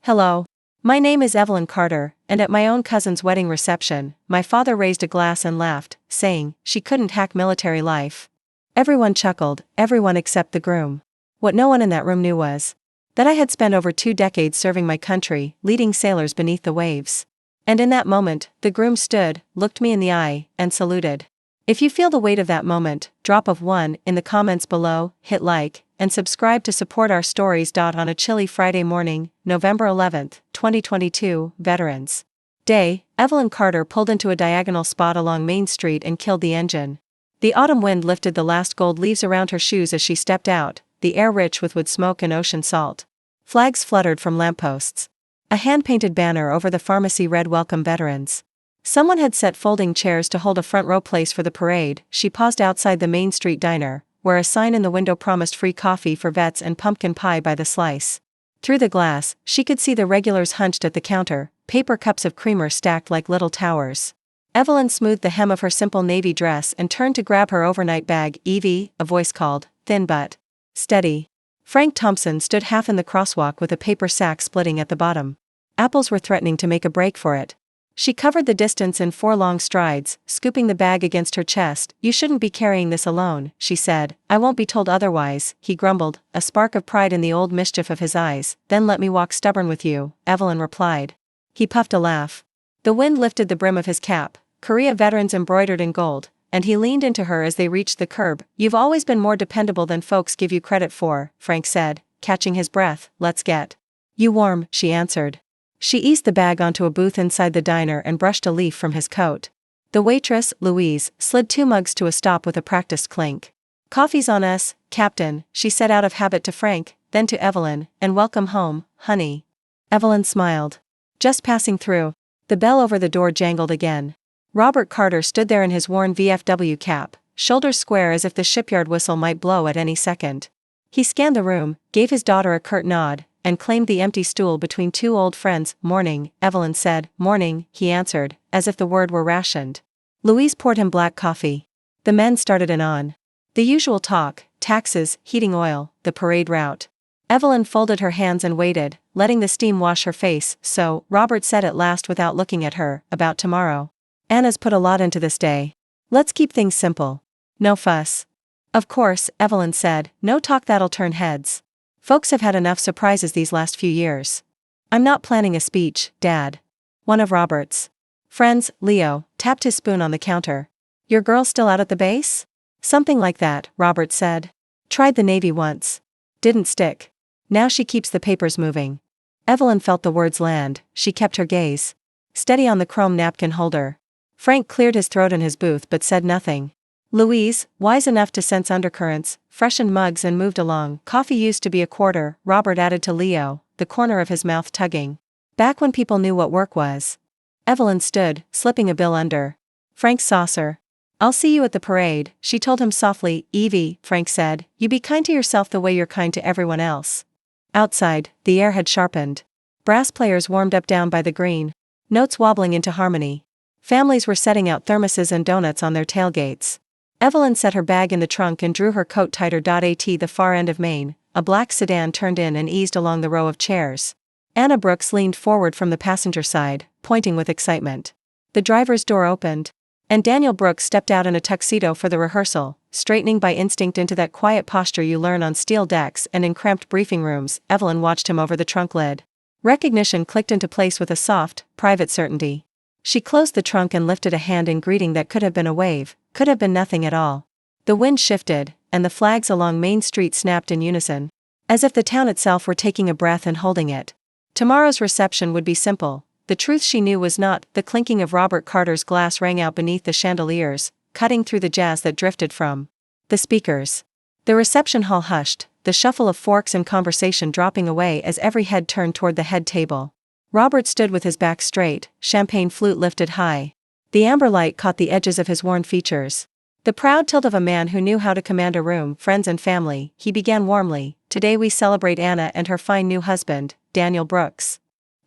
Hello. My name is Evelyn Carter, and at my own cousin's wedding reception, my father raised a glass and laughed, saying, she couldn't hack military life. Everyone chuckled, everyone except the groom. What no one in that room knew was that I had spent over 2 decades serving my country, leading sailors beneath the waves. And in that moment, the groom stood, looked me in the eye, and saluted. If you feel the weight of that moment, drop of 1 in the comments below, hit like, and subscribe to support our stories. On a chilly Friday morning, November 11th, 2022, Veterans Day, Evelyn Carter pulled into a diagonal spot along Main Street and killed the engine. The autumn wind lifted the last gold leaves around her shoes as she stepped out, the air rich with wood smoke and ocean salt. Flags fluttered from lampposts. A hand-painted banner over the pharmacy read "Welcome Veterans." Someone had set folding chairs to hold a front row place for the parade. She paused outside the Main Street diner, where a sign in the window promised free coffee for vets and pumpkin pie by the slice. Through the glass, she could see the regulars hunched at the counter, paper cups of creamer stacked like little towers. Evelyn smoothed the hem of her simple navy dress and turned to grab her overnight bag. "Evie," a voice called, thin but steady. Frank Thompson stood half in the crosswalk with a paper sack splitting at the bottom. Apples were threatening to make a break for it. She covered the distance in 4 long strides, scooping the bag against her chest. "You shouldn't be carrying this alone," she said. "I won't be told otherwise," he grumbled, a spark of pride in the old mischief of his eyes. "Then let me walk stubborn with you," Evelyn replied. He puffed a laugh. The wind lifted the brim of his cap, Korea veterans embroidered in gold, and he leaned into her as they reached the curb. "You've always been more dependable than folks give you credit for," Frank said, catching his breath. "Let's get you warm," she answered. She eased the bag onto a booth inside the diner and brushed a leaf from his coat. The waitress, Louise, slid 2 mugs to a stop with a practiced clink. "Coffee's on us, Captain," she said out of habit to Frank, then to Evelyn, "and welcome home, honey." Evelyn smiled. "Just passing through." The bell over the door jangled again. Robert Carter stood there in his worn VFW cap, shoulders square as if the shipyard whistle might blow at any second. He scanned the room, gave his daughter a curt nod, and claimed the empty stool between 2 old friends. "Morning," Evelyn said. "Morning," he answered, as if the word were rationed. Louise poured him black coffee. The men started in on the usual talk: taxes, heating oil, the parade route. Evelyn folded her hands and waited, letting the steam wash her face. "So," Robert said at last without looking at her, "about tomorrow. Anna's put a lot into this day. Let's keep things simple. No fuss." "Of course," Evelyn said, "no talk that'll turn heads. Folks have had enough surprises these last few years." "I'm not planning a speech, Dad." One of Robert's friends, Leo, tapped his spoon on the counter. "Your girl still out at the base?" "Something like that," Robert said. "Tried the Navy once. Didn't stick. Now she keeps the papers moving." Evelyn felt the words land. She kept her gaze steady on the chrome napkin holder. Frank cleared his throat in his booth but said nothing. Louise, wise enough to sense undercurrents, freshened mugs and moved along. "Coffee used to be a quarter," Robert added to Leo, the corner of his mouth tugging. "Back when people knew what work was." Evelyn stood, slipping a bill under Frank's saucer. "I'll see you at the parade," she told him softly. "Evie," Frank said, "you be kind to yourself the way you're kind to everyone else." Outside, the air had sharpened. Brass players warmed up down by the green, notes wobbling into harmony. Families were setting out thermoses and donuts on their tailgates. Evelyn set her bag in the trunk and drew her coat tighter. At the far end of Maine, a black sedan turned in and eased along the row of chairs. Anna Brooks leaned forward from the passenger side, pointing with excitement. The driver's door opened, and Daniel Brooks stepped out in a tuxedo for the rehearsal, straightening by instinct into that quiet posture you learn on steel decks and in cramped briefing rooms. Evelyn watched him over the trunk lid. Recognition clicked into place with a soft, private certainty. She closed the trunk and lifted a hand in greeting that could have been a wave, could have been nothing at all. The wind shifted, and the flags along Main Street snapped in unison, as if the town itself were taking a breath and holding it. Tomorrow's reception would be simple. The truth she knew was not. The clinking of Robert Carter's glass rang out beneath the chandeliers, cutting through the jazz that drifted from the speakers. The reception hall hushed, the shuffle of forks and conversation dropping away as every head turned toward the head table. Robert stood with his back straight, champagne flute lifted high. The amber light caught the edges of his worn features. The proud tilt of a man who knew how to command a room. "Friends and family," he began warmly, "today we celebrate Anna and her fine new husband, Daniel Brooks."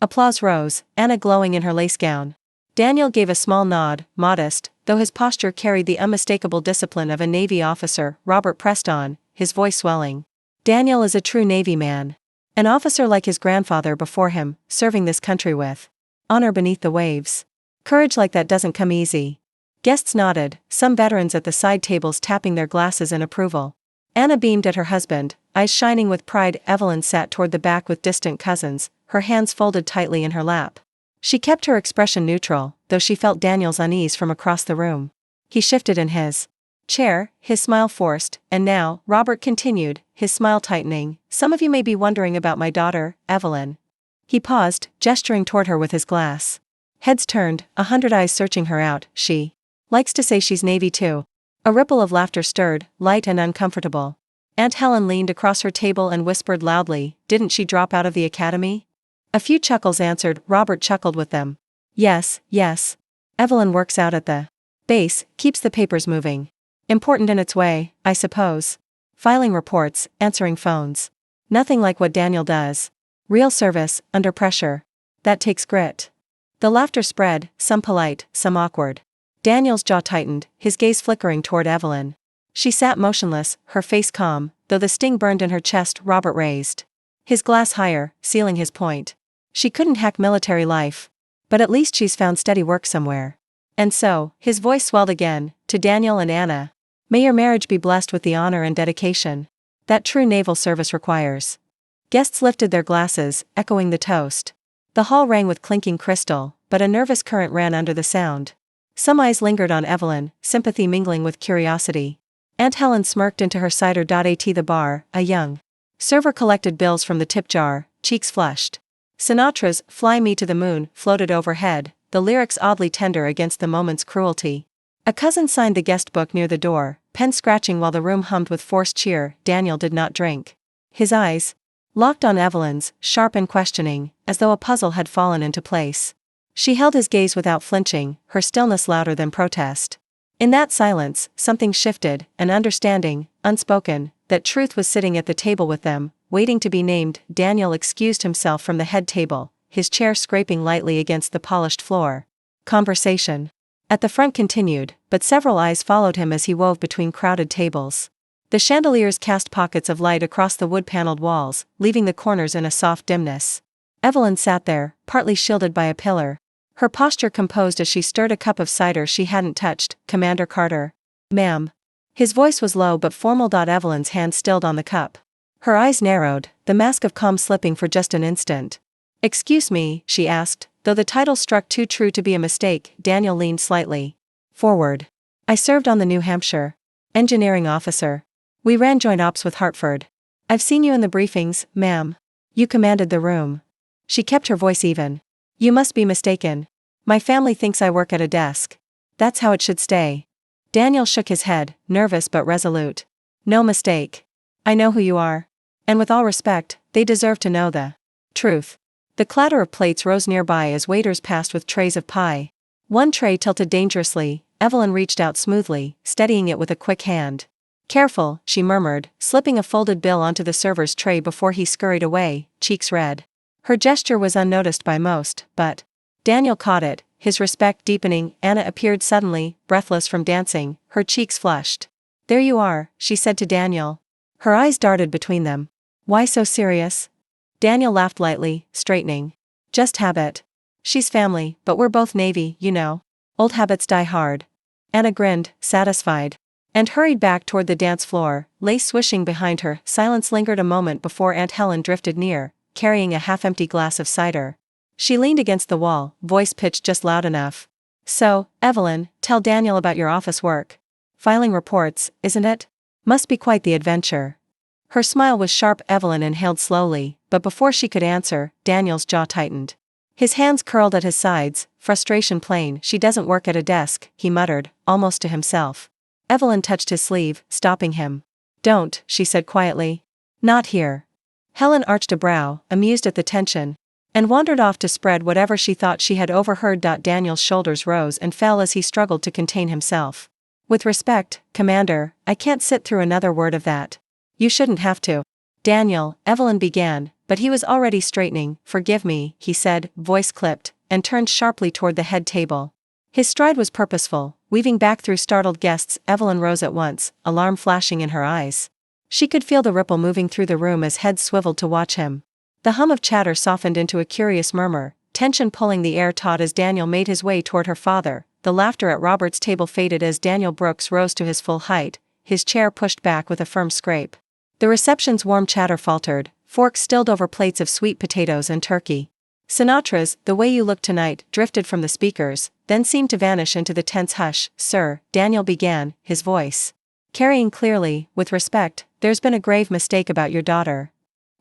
Applause rose, Anna glowing in her lace gown. Daniel gave a small nod, modest, though his posture carried the unmistakable discipline of a Navy officer. Robert pressed on, his voice swelling. "Daniel is a true Navy man. An officer like his grandfather before him, serving this country with honor beneath the waves. Courage like that doesn't come easy. Guests nodded, some veterans at the side tables tapping their glasses in approval. Anna beamed at her husband, eyes shining with pride. Evelyn sat toward the back with distant cousins, her hands folded tightly in her lap. She kept her expression neutral, though she felt Daniel's unease from across the room. He shifted in his chair, his smile forced, and now, Robert continued, his smile tightening, some of you may be wondering about my daughter, Evelyn. He paused, gesturing toward her with his glass. Heads turned, 100 eyes searching her out. She likes to say she's Navy too. A ripple of laughter stirred, light and uncomfortable. Aunt Helen leaned across her table and whispered loudly, didn't she drop out of the academy? A few chuckles answered. Robert chuckled with them. Yes. Evelyn works out at the base, keeps the papers moving. Important in its way, I suppose. Filing reports, answering phones. Nothing like what Daniel does. Real service, under pressure. That takes grit. The laughter spread, some polite, some awkward. Daniel's jaw tightened, his gaze flickering toward Evelyn. She sat motionless, her face calm, though the sting burned in her chest. Robert raised his glass higher, sealing his point. She couldn't hack military life. But at least she's found steady work somewhere. And so, his voice swelled again, to Daniel and Anna. May your marriage be blessed with the honor and dedication that true naval service requires. Guests lifted their glasses, echoing the toast. The hall rang with clinking crystal, but a nervous current ran under the sound. Some eyes lingered on Evelyn, sympathy mingling with curiosity. Aunt Helen smirked into her cider. At the bar, a young server collected bills from the tip jar, cheeks flushed. Sinatra's "Fly Me to the Moon" floated overhead, the lyrics oddly tender against the moment's cruelty. A cousin signed the guest book near the door, pen scratching while the room hummed with forced cheer. Daniel did not drink. His eyes locked on Evelyn's, sharp and questioning, as though a puzzle had fallen into place. She held his gaze without flinching, her stillness louder than protest. In that silence, something shifted, an understanding, unspoken, that truth was sitting at the table with them, waiting to be named. Daniel excused himself from the head table, his chair scraping lightly against the polished floor. Conversation at the front continued, but several eyes followed him as he wove between crowded tables. The chandeliers cast pockets of light across the wood-paneled walls, leaving the corners in a soft dimness. Evelyn sat there, partly shielded by a pillar. Her posture composed as she stirred a cup of cider she hadn't touched. Commander Carter. Ma'am. His voice was low but formal. Evelyn's hand stilled on the cup. Her eyes narrowed, the mask of calm slipping for just an instant. Excuse me, she asked, though the title struck too true to be a mistake. Daniel leaned slightly forward. I served on the New Hampshire engineering officer. We ran joint ops with Hartford. I've seen you in the briefings, ma'am. You commanded the room. She kept her voice even. You must be mistaken. My family thinks I work at a desk. That's how it should stay. Daniel shook his head, nervous but resolute. No mistake. I know who you are. And with all respect, they deserve to know the truth. The clatter of plates rose nearby as waiters passed with trays of pie. One tray tilted dangerously. Evelyn reached out smoothly, steadying it with a quick hand. Careful, she murmured, slipping a folded bill onto the server's tray before he scurried away, cheeks red. Her gesture was unnoticed by most, but Daniel caught it, his respect deepening. Anna appeared suddenly, breathless from dancing, her cheeks flushed. There you are, she said to Daniel. Her eyes darted between them. Why so serious? Daniel laughed lightly, straightening. Just habit. She's family, but we're both Navy, you know. Old habits die hard. Anna grinned, satisfied, and hurried back toward the dance floor, lace swishing behind her. Silence lingered a moment before Aunt Helen drifted near, carrying a half-empty glass of cider. She leaned against the wall, voice pitched just loud enough. So, Evelyn, tell Daniel about your office work. Filing reports, isn't it? Must be quite the adventure. Her smile was sharp. Evelyn inhaled slowly, but before she could answer, Daniel's jaw tightened. His hands curled at his sides, frustration plain. She doesn't work at a desk, he muttered, almost to himself. Evelyn touched his sleeve, stopping him. Don't, she said quietly. Not here. Helen arched a brow, amused at the tension, and wandered off to spread whatever she thought she had overheard. Daniel's shoulders rose and fell as he struggled to contain himself. With respect, Commander, I can't sit through another word of that. You shouldn't have to. Daniel, Evelyn began, but he was already straightening. Forgive me, he said, voice clipped, and turned sharply toward the head table. His stride was purposeful, weaving back through startled guests. Evelyn rose at once, alarm flashing in her eyes. She could feel the ripple moving through the room as heads swiveled to watch him. The hum of chatter softened into a curious murmur, tension pulling the air taut as Daniel made his way toward her father. The laughter at Robert's table faded as Daniel Brooks rose to his full height, his chair pushed back with a firm scrape. The reception's warm chatter faltered, forks stilled over plates of sweet potatoes and turkey. Sinatra's "The Way You Look Tonight" drifted from the speakers, then seemed to vanish into the tense hush. "Sir," Daniel began, his voice carrying clearly, with respect, "there's been a grave mistake about your daughter."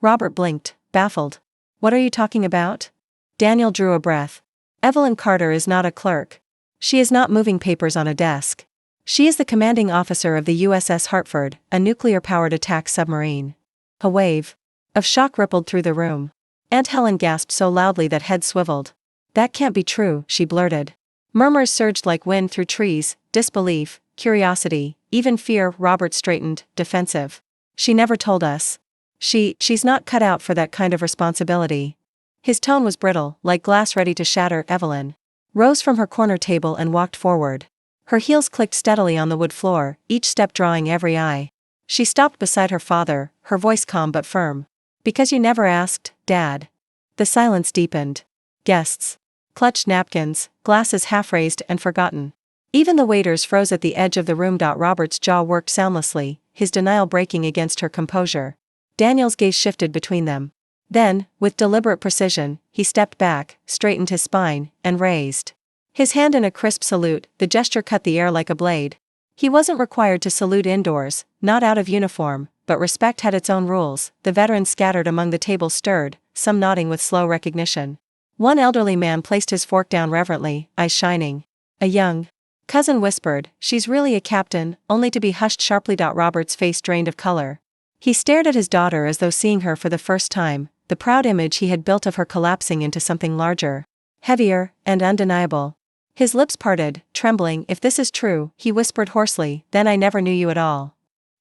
Robert blinked, baffled. "What are you talking about?" Daniel drew a breath. "Evelyn Carter is not a clerk. She is not moving papers on a desk. She is the commanding officer of the USS Hartford, a nuclear-powered attack submarine." A wave of shock rippled through the room. Aunt Helen gasped so loudly that head swiveled. "That can't be true," she blurted. Murmurs surged like wind through trees, disbelief, curiosity, even fear. Robert straightened, defensive. "She never told us. She's not cut out for that kind of responsibility." His tone was brittle, like glass ready to shatter. Evelyn rose from her corner table and walked forward. Her heels clicked steadily on the wood floor, each step drawing every eye. She stopped beside her father, her voice calm but firm. "Because you never asked, Dad." The silence deepened. Guests clutched napkins, glasses half raised and forgotten. Even the waiters froze at the edge of the room. Robert's jaw worked soundlessly, his denial breaking against her composure. Daniel's gaze shifted between them. Then, with deliberate precision, he stepped back, straightened his spine, and raised his hand in a crisp salute. The gesture cut the air like a blade. He wasn't required to salute indoors, not out of uniform, but respect had its own rules. The veterans scattered among the tables stirred, some nodding with slow recognition. One elderly man placed his fork down reverently, eyes shining. A young cousin whispered, "She's really a captain," only to be hushed sharply. Robert's face drained of color. He stared at his daughter as though seeing her for the first time, the proud image he had built of her collapsing into something larger, heavier, and undeniable. His lips parted, trembling. "If this is true," he whispered hoarsely, "then I never knew you at all."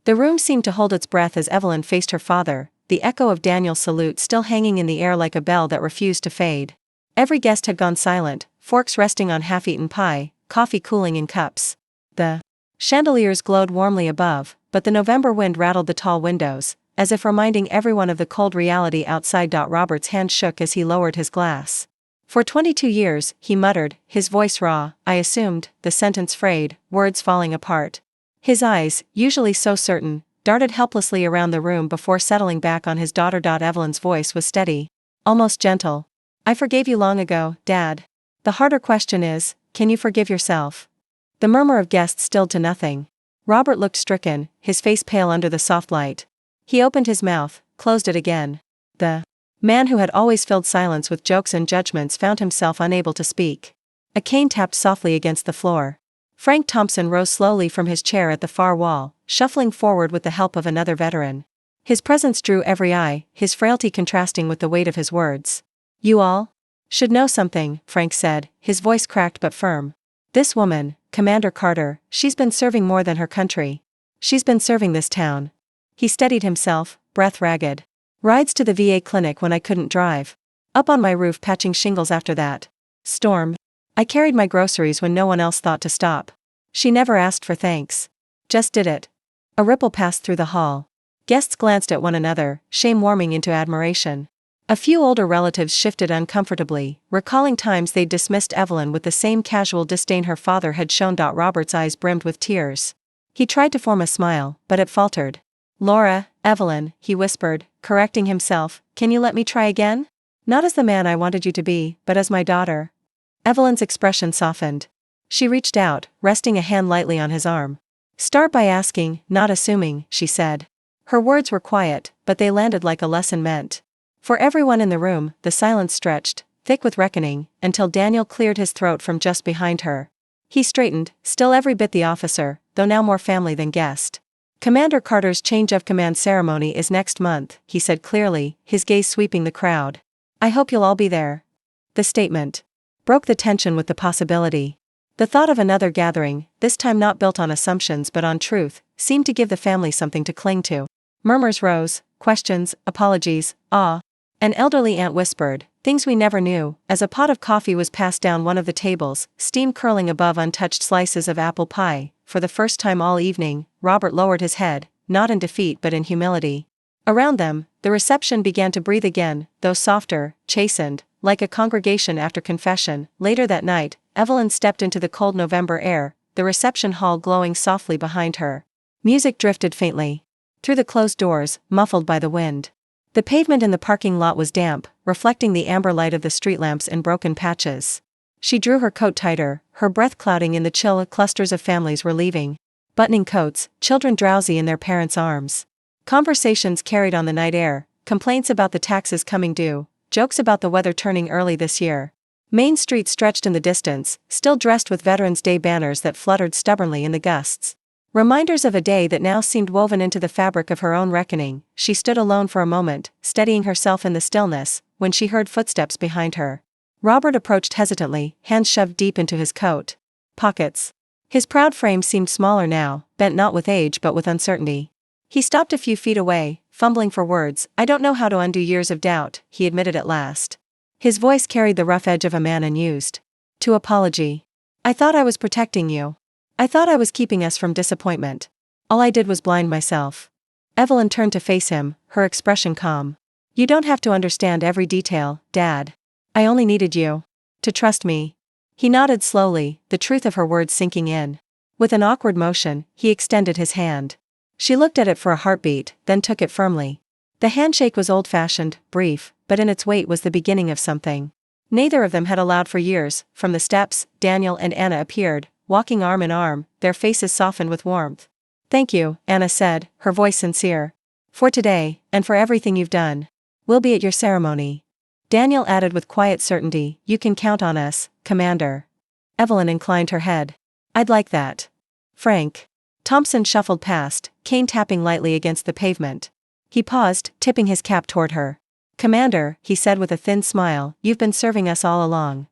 The room seemed to hold its breath as Evelyn faced her father, the echo of Daniel's salute still hanging in the air like a bell that refused to fade. Every guest had gone silent, forks resting on half-eaten pie, coffee cooling in cups. The chandeliers glowed warmly above, but the November wind rattled the tall windows, as if reminding everyone of the cold reality outside. Robert's hand shook as he lowered his glass. "For 22 years, he muttered, his voice raw, "I assumed," the sentence frayed, words falling apart. His eyes, usually so certain, darted helplessly around the room before settling back on his daughter. Evelyn's voice was steady, almost gentle. "I forgave you long ago, Dad. The harder question is, can you forgive yourself?" The murmur of guests stilled to nothing. Robert looked stricken, his face pale under the soft light. He opened his mouth, closed it again. The man who had always filled silence with jokes and judgments found himself unable to speak. A cane tapped softly against the floor. Frank Thompson rose slowly from his chair at the far wall, shuffling forward with the help of another veteran. His presence drew every eye, his frailty contrasting with the weight of his words. "You all should know something," Frank said, his voice cracked but firm. "This woman, Commander Carter, she's been serving more than her country. She's been serving this town." He steadied himself, breath ragged. "Rides to the VA clinic when I couldn't drive. Up on my roof patching shingles after that storm. I carried my groceries when no one else thought to stop. She never asked for thanks. Just did it." A ripple passed through the hall. Guests glanced at one another, shame warming into admiration. A few older relatives shifted uncomfortably, recalling times they'd dismissed Evelyn with the same casual disdain her father had shown. Robert's eyes brimmed with tears. He tried to form a smile, but it faltered. "Laura, Evelyn," he whispered, correcting himself, "can you let me try again? Not as the man I wanted you to be, but as my daughter." Evelyn's expression softened. She reached out, resting a hand lightly on his arm. "Start by asking, not assuming," she said. Her words were quiet, but they landed like a lesson meant. For everyone in the room, the silence stretched, thick with reckoning, until Daniel cleared his throat from just behind her. He straightened, still every bit the officer, though now more family than guest. "Commander Carter's change of command ceremony is next month," he said clearly, his gaze sweeping the crowd. "I hope you'll all be there." The statement broke the tension with the possibility. The thought of another gathering, this time not built on assumptions but on truth, seemed to give the family something to cling to. Murmurs rose, questions, apologies, awe. An elderly aunt whispered, "Things we never knew," as a pot of coffee was passed down one of the tables, steam curling above untouched slices of apple pie. For the first time all evening, Robert lowered his head, not in defeat but in humility. Around them, the reception began to breathe again, though softer, chastened, like a congregation after confession. Later that night, Evelyn stepped into the cold November air, the reception hall glowing softly behind her. Music drifted faintly through the closed doors, muffled by the wind. The pavement in the parking lot was damp, reflecting the amber light of the street lamps in broken patches. She drew her coat tighter, her breath clouding in the chill. Clusters of families were leaving, buttoning coats, children drowsy in their parents' arms. Conversations carried on the night air, complaints about the taxes coming due, jokes about the weather turning early this year. Main Street stretched in the distance, still dressed with Veterans Day banners that fluttered stubbornly in the gusts. Reminders of a day that now seemed woven into the fabric of her own reckoning. She stood alone for a moment, steadying herself in the stillness, when she heard footsteps behind her. Robert approached hesitantly, hands shoved deep into his coat pockets. His proud frame seemed smaller now, bent not with age but with uncertainty. He stopped a few feet away, fumbling for words. "I don't know how to undo years of doubt," he admitted at last. His voice carried the rough edge of a man unused to apology. "I thought I was protecting you. I thought I was keeping us from disappointment. All I did was blind myself." Evelyn turned to face him, her expression calm. "You don't have to understand every detail, Dad. I only needed you to trust me." He nodded slowly, the truth of her words sinking in. With an awkward motion, he extended his hand. She looked at it for a heartbeat, then took it firmly. The handshake was old-fashioned, brief, but in its weight was the beginning of something neither of them had allowed for years. From the steps, Daniel and Anna appeared, walking arm in arm, their faces softened with warmth. "Thank you," Anna said, her voice sincere. "For today, and for everything you've done. We'll be at your ceremony." Daniel added with quiet certainty, "You can count on us, Commander." Evelyn inclined her head. "I'd like that. Frank." Thompson shuffled past, cane tapping lightly against the pavement. He paused, tipping his cap toward her. "Commander," he said with a thin smile, "you've been serving us all along."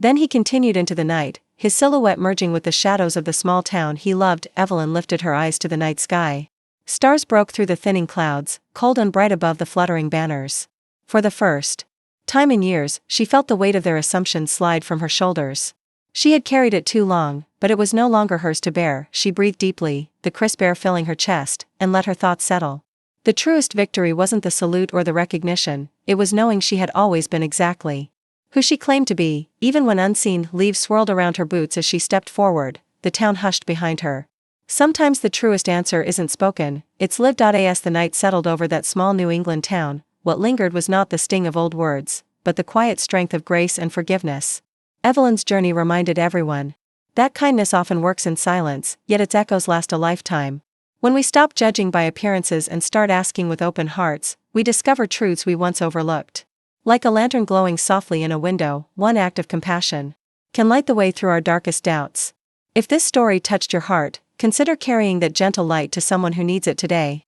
Then he continued into the night, his silhouette merging with the shadows of the small town he loved. Evelyn lifted her eyes to the night sky. Stars broke through the thinning clouds, cold and bright above the fluttering banners. For the first time in years, she felt the weight of their assumptions slide from her shoulders. She had carried it too long, but it was no longer hers to bear. She breathed deeply, the crisp air filling her chest, and let her thoughts settle. The truest victory wasn't the salute or the recognition, it was knowing she had always been exactly who she claimed to be. Even when unseen leaves swirled around her boots as she stepped forward, the town hushed behind her. Sometimes the truest answer isn't spoken, it's lived. As the night settled over that small New England town, what lingered was not the sting of old words, but the quiet strength of grace and forgiveness. Evelyn's journey reminded everyone that kindness often works in silence, yet its echoes last a lifetime. When we stop judging by appearances and start asking with open hearts, we discover truths we once overlooked. Like a lantern glowing softly in a window, one act of compassion can light the way through our darkest doubts. If this story touched your heart, consider carrying that gentle light to someone who needs it today.